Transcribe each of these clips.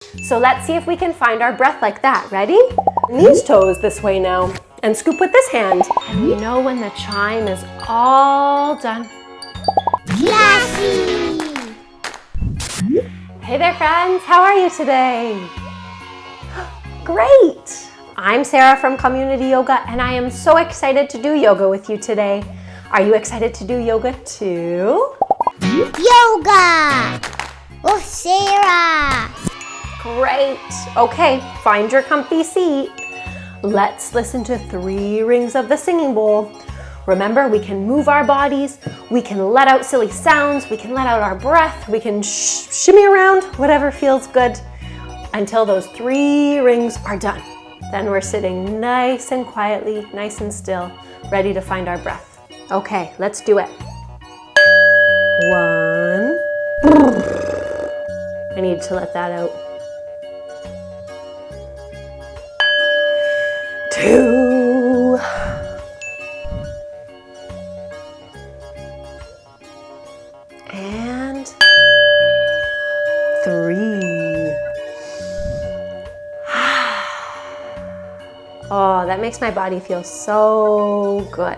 So let's see if we can find our breath like that. Ready? These toes this way now. And scoop with this hand. And we know when the chime is all done. Classy! Hey there, friends. How are you today? Great! I'm Sara from Community Yoga, and I am so excited to do yoga with you today. Are you excited to do yoga too? Yoga! Oh, Sara! Great! Okay, find your comfy seat. Let's listen to 3 rings of the singing bowl. Remember, we can move our bodies, we can let out silly sounds, we can let out our breath, we can shimmy around, whatever feels good, until those 3 rings are done. Then we're sitting nice and quietly, nice and still, ready to find our breath. Okay, let's do it. 1. I need to let that out. 2. And 3. Oh, that makes my body feel so good.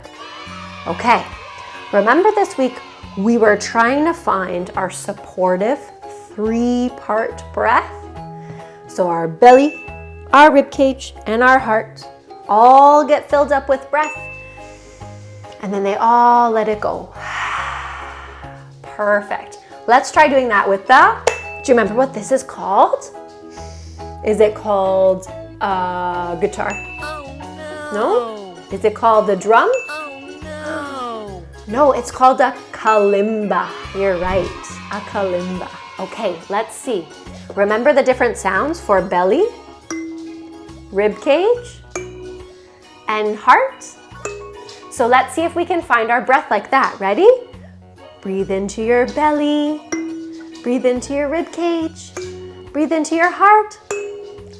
Okay, remember this week we were trying to find our supportive 3-part breath. So our belly, our rib cage, and our heart all get filled up with breath, and then they all let it go. Perfect. Let's try doing that with do you remember what this is called? Is it called a guitar? Oh, No? Is it called the drum? Oh, No, it's called a kalimba. You're right, a kalimba. Okay, let's see. Remember the different sounds for belly, rib cage, and heart? So let's see if we can find our breath like that. Ready? Breathe into your belly, breathe into your rib cage, breathe into your heart.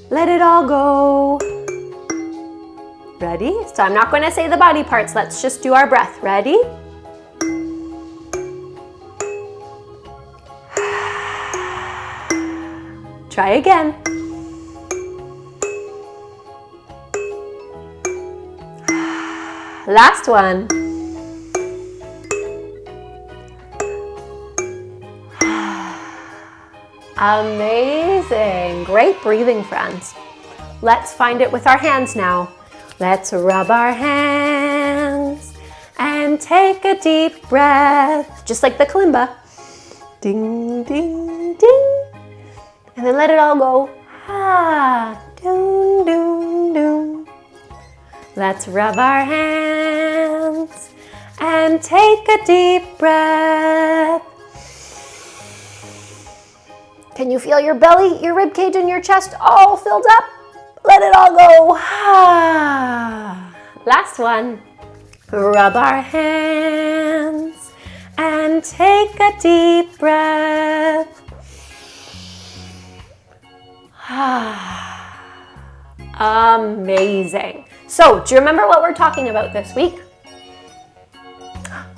Let it all go. Ready? So I'm not going to say the body parts. Let's just do our breath. Ready? Try again. Last one. Amazing. Great breathing, friends. Let's find it with our hands now. Let's rub our hands and take a deep breath, just like the kalimba. Ding, ding, ding. And then let it all go. Ah, doom, doom, doom. Let's rub our hands and take a deep breath. Can you feel your belly, your rib cage, and your chest all filled up? Let it all go. Ah. Last one. Rub our hands and take a deep breath. Amazing. So, do you remember what we're talking about this week?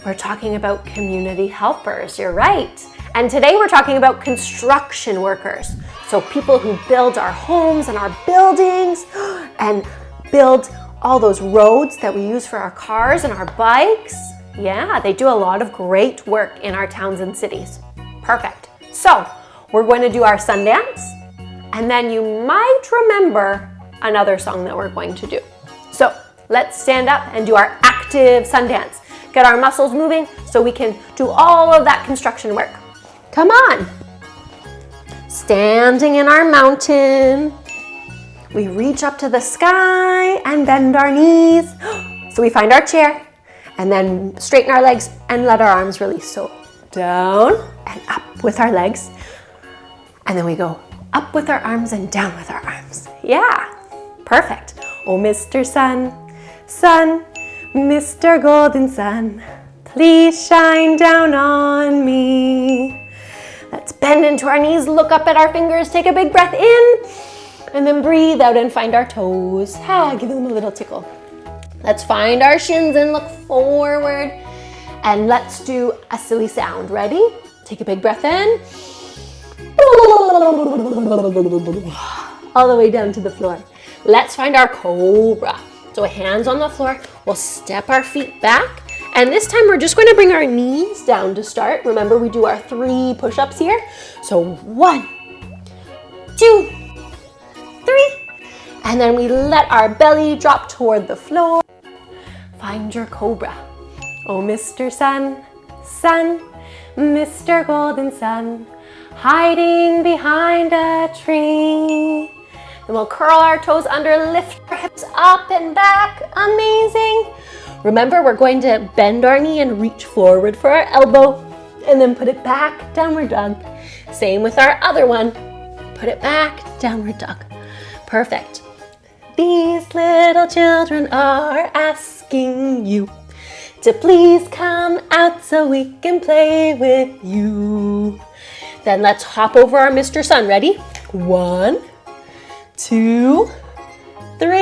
We're talking about community helpers. You're right. And today we're talking about construction workers. So people who build our homes and our buildings and build all those roads that we use for our cars and our bikes. Yeah, they do a lot of great work in our towns and cities. Perfect. So we're going to do our sun dance, and then you might remember another song that we're going to do. So let's stand up and do our active sun dance. Get our muscles moving so we can do all of that construction work. Come on. Standing in our mountain, we reach up to the sky and bend our knees. So we find our chair and then straighten our legs and let our arms release. So down and up with our legs. And then we go up with our arms and down with our arms. Yeah, perfect. Oh, Mr. Sun, Sun, Mr. Golden Sun, please shine down on me. Let's bend into our knees, look up at our fingers, take a big breath in, and then breathe out and find our toes. Give them a little tickle. Let's find our shins and look forward. And let's do a silly sound. Ready? Take a big breath in. All the way down to the floor. Let's find our cobra. So hands on the floor, we'll step our feet back. And this time we're just going to bring our knees down to start. Remember, we do our 3 push-ups here. So 1, 2, 3. And then we let our belly drop toward the floor. Find your cobra. Oh, Mr. Sun, Sun, Mr. Golden Sun, hiding behind a tree. Then we'll curl our toes under, lift our hips up and back. Amazing. Remember, we're going to bend our knee and reach forward for our elbow and then put it back, downward dog. Same with our other one. Put it back, downward dog. Perfect. These little children are asking you to please come out so we can play with you. Then let's hop over our Mr. Sun. Ready? 1, 2, 3,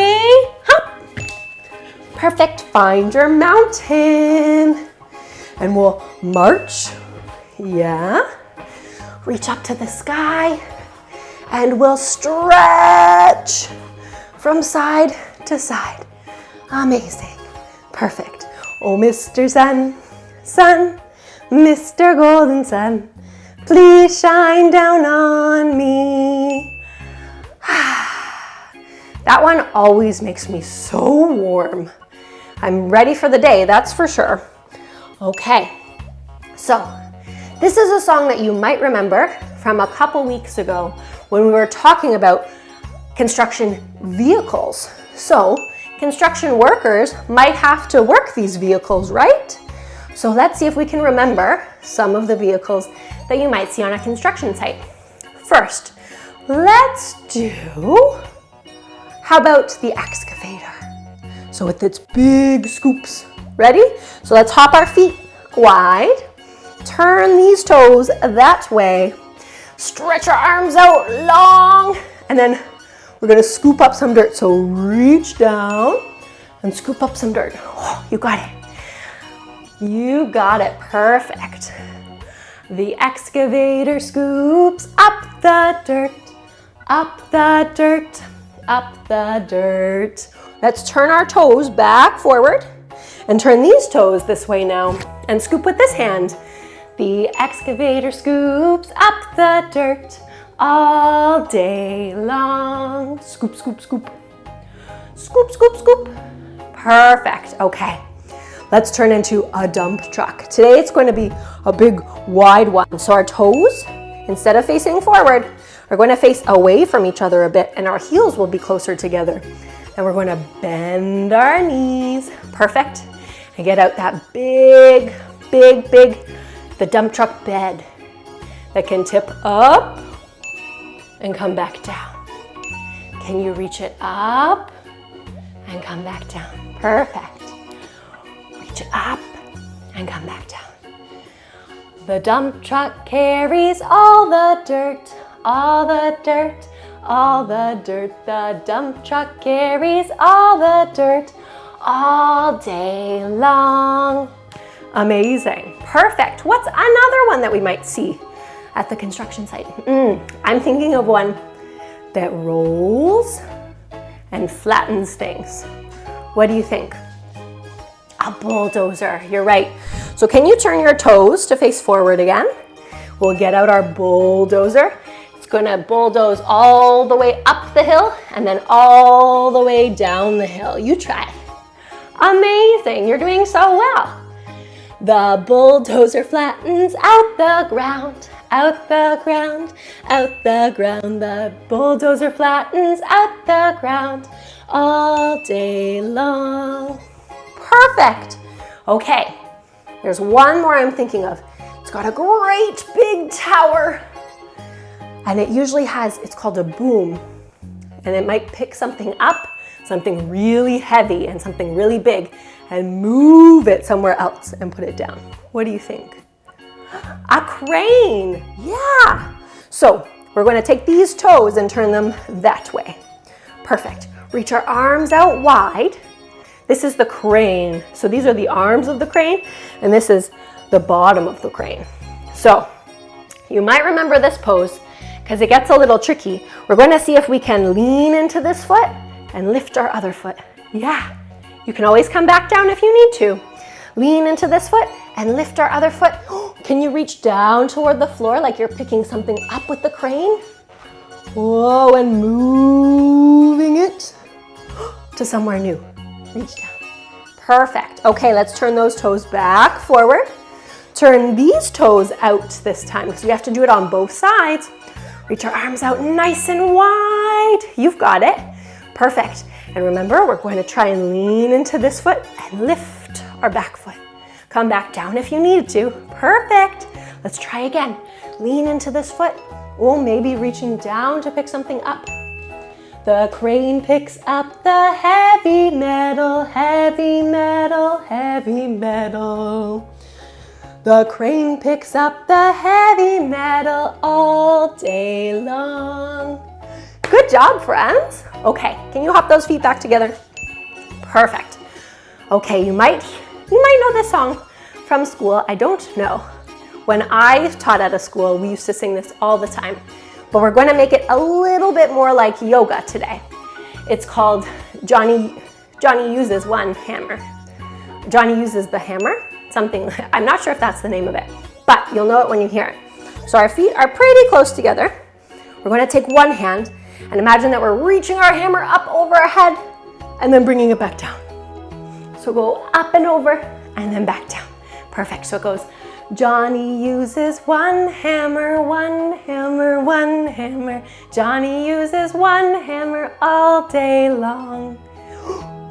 hop. Perfect. Find your mountain. And we'll march. Yeah. Reach up to the sky. And we'll stretch from side to side. Amazing. Perfect. Oh, Mr. Sun, Sun, Mr. Golden Sun, please shine down on me. That one always makes me so warm. I'm ready for the day, that's for sure. Okay, so this is a song that you might remember from a couple weeks ago when we were talking about construction vehicles. So construction workers might have to work these vehicles, right? So let's see if we can remember some of the vehicles that you might see on a construction site. First, let's do, how about the excavator? So with its big scoops. Ready? So let's hop our feet wide, turn these toes that way, stretch our arms out long, and then we're gonna scoop up some dirt. So reach down and scoop up some dirt. Oh, you got it. You got it, perfect. The excavator scoops up the dirt, up the dirt, up the dirt. Let's turn our toes back forward and turn these toes this way now and scoop with this hand. The excavator scoops up the dirt all day long. Scoop, scoop, scoop. Scoop, scoop, scoop. Perfect. Okay. Let's turn into a dump truck. Today it's going to be a big wide one. So our toes, instead of facing forward, are going to face away from each other a bit and our heels will be closer together. Then we're going to bend our knees. Perfect. And get out that big, the dump truck bed that can tip up and come back down. Can you reach it up and come back down? Perfect. Reach it up and come back down. The dump truck carries all the dirt, all the dirt, all the dirt. The dump truck carries all the dirt all day long. Amazing. Perfect. What's another one that we might see at the construction site? I'm thinking of one that rolls and flattens things. What do you think? A bulldozer. You're right. So can you turn your toes to face forward again? We'll get out our bulldozer. It's going to bulldoze all the way up the hill and then all the way down the hill. You try. Amazing. You're doing so well. The bulldozer flattens out the ground, out the ground, out the ground. The bulldozer flattens out the ground all day long. Perfect. Okay, there's one more I'm thinking of. It's got a great big tower and it usually has, it's called a boom, and it might pick something up, something really heavy and something really big, and move it somewhere else and put it down. What do you think? A crane. Yeah. So we're going to take these toes and turn them that way. Perfect. Reach our arms out wide. This is the crane. So these are the arms of the crane, and this is the bottom of the crane. So you might remember this pose. because it gets a little tricky. We're going to see if we can lean into this foot and lift our other foot. Yeah, you can always come back down if you need to. Lean into this foot and lift our other foot. Can you reach down toward the floor like you're picking something up with the crane? Whoa, and moving it to somewhere new. Reach down. Perfect. Okay, let's turn those toes back forward. Turn these toes out this time because we have to do it on both sides. Reach our arms out nice and wide. You've got it. Perfect. And remember, we're going to try and lean into this foot and lift our back foot. Come back down if you need to. Perfect. Let's try again. Lean into this foot. Or maybe reaching down to pick something up. The crane picks up the heavy metal, heavy metal, heavy metal. The crane picks up the heavy metal all day long. Good job, friends. Okay, can you hop those feet back together? Perfect. Okay, you might know this song from school. I don't know. When I taught at a school, we used to sing this all the time. But we're going to make it a little bit more like yoga today. It's called Johnny Uses One Hammer. Johnny uses the hammer, something, I'm not sure if that's the name of it, but you'll know it when you hear it. So our feet are pretty close together. We're going to take one hand and imagine that we're reaching our hammer up over our head and then bringing it back down. So go up and over and then back down. Perfect. So it goes, Johnny uses one hammer, one hammer, one hammer. Johnny uses one hammer all day long.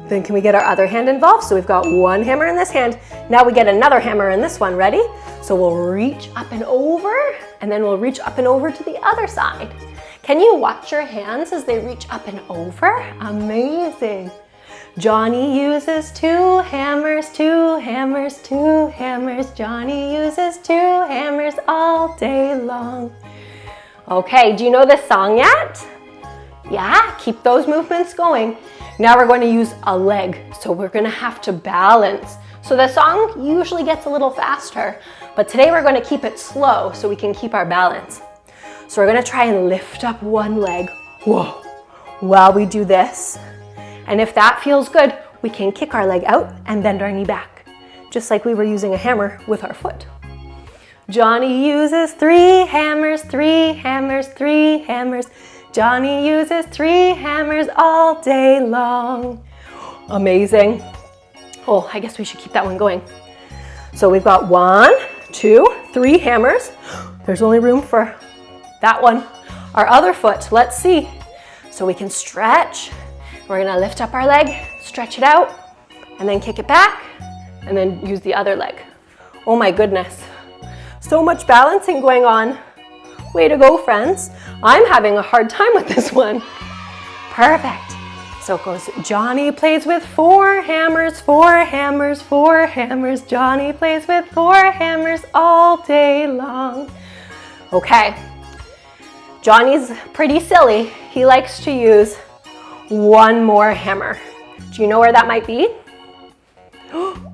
Then can we get our other hand involved? So we've got one hammer in this hand. Now we get another hammer in this one. Ready? So we'll reach up and over, and then we'll reach up and over to the other side. Can you watch your hands as they reach up and over? Amazing. Johnny uses two hammers, two hammers, two hammers. Johnny uses two hammers all day long. Okay, do you know this song yet? Yeah, keep those movements going. Now we're going to use a leg, so we're going to have to balance. So the song usually gets a little faster, but today we're going to keep it slow so we can keep our balance. So we're going to try and lift up one leg. Whoa, while we do this. And if that feels good, we can kick our leg out and bend our knee back, just like we were using a hammer with our foot. Johnny uses three hammers, three hammers, three hammers. Johnny uses three hammers all day long. Amazing. Oh, I guess we should keep that one going. So we've got 1, 2, 3 hammers. There's only room for that one. Our other foot, let's see. So we can stretch. We're gonna lift up our leg, stretch it out, and then kick it back, and then use the other leg. Oh my goodness. So much balancing going on. Way to go, friends. I'm having a hard time with this one. Perfect. So it goes, Johnny plays with 4 hammers, 4 hammers, 4 hammers. Johnny plays with 4 hammers all day long. Okay. Johnny's pretty silly. He likes to use one more hammer. Do you know where that might be?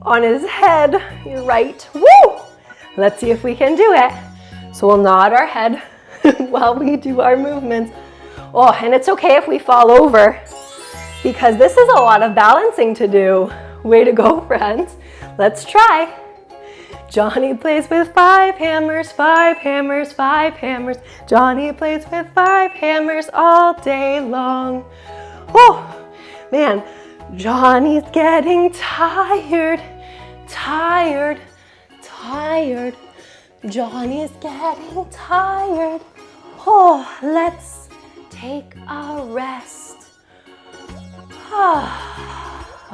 On his head. You're right. Woo! Let's see if we can do it. So we'll nod our head while we do our movements. Oh, and it's okay if we fall over because this is a lot of balancing to do. Way to go, friends. Let's try. Johnny plays with 5 hammers, 5 hammers, 5 hammers. Johnny plays with 5 hammers all day long. Oh, man, Johnny's getting tired, tired, tired. Johnny's getting tired. Oh, let's take a rest.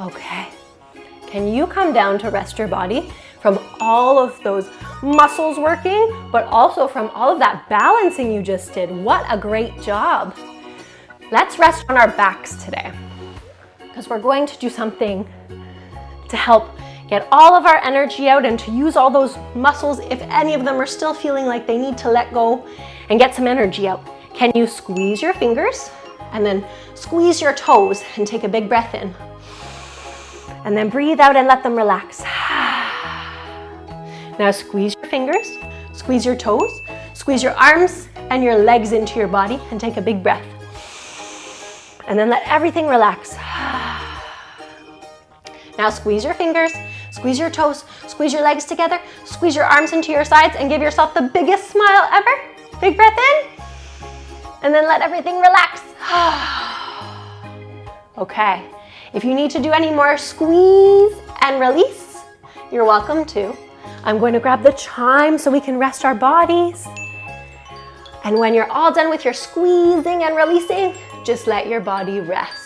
Okay. Can you come down to rest your body from all of those muscles working, but also from all of that balancing you just did? What a great job. Let's rest on our backs today because we're going to do something to help get all of our energy out and to use all those muscles if any of them are still feeling like they need to let go and get some energy out. Can you squeeze your fingers and then squeeze your toes and take a big breath in? And then breathe out and let them relax. Now squeeze your fingers, squeeze your toes, squeeze your arms and your legs into your body and take a big breath. And then let everything relax. Now squeeze your fingers, squeeze your toes, squeeze your legs together, squeeze your arms into your sides and give yourself the biggest smile ever. Big breath in. And then let everything relax. Okay, if you need to do any more squeeze and release, you're welcome to. I'm going to grab the chime so we can rest our bodies. And when you're all done with your squeezing and releasing, just let your body rest.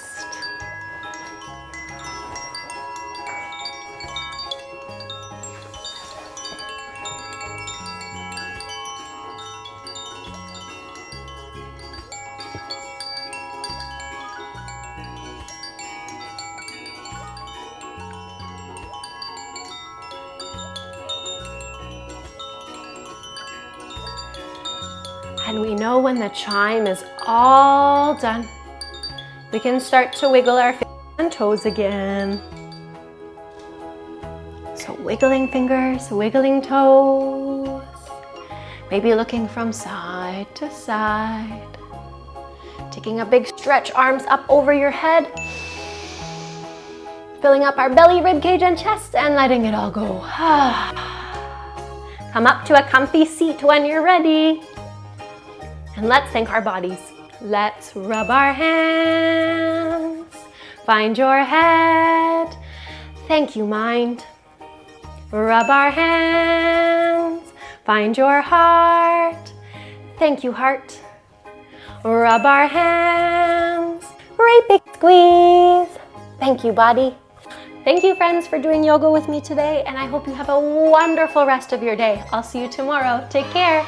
And we know when the chime is all done, we can start to wiggle our fingers and toes again. So wiggling fingers, wiggling toes, maybe looking from side to side. Taking a big stretch, arms up over your head. Filling up our belly, rib cage, and chest, and letting it all go. Come up to a comfy seat when you're ready. And let's thank our bodies. Let's rub our hands. Find your head. Thank you, mind. Rub our hands. Find your heart. Thank you, heart. Rub our hands. Great big squeeze. Thank you, body. Thank you, friends, for doing yoga with me today, and I hope you have a wonderful rest of your day. I'll see you tomorrow. Take care.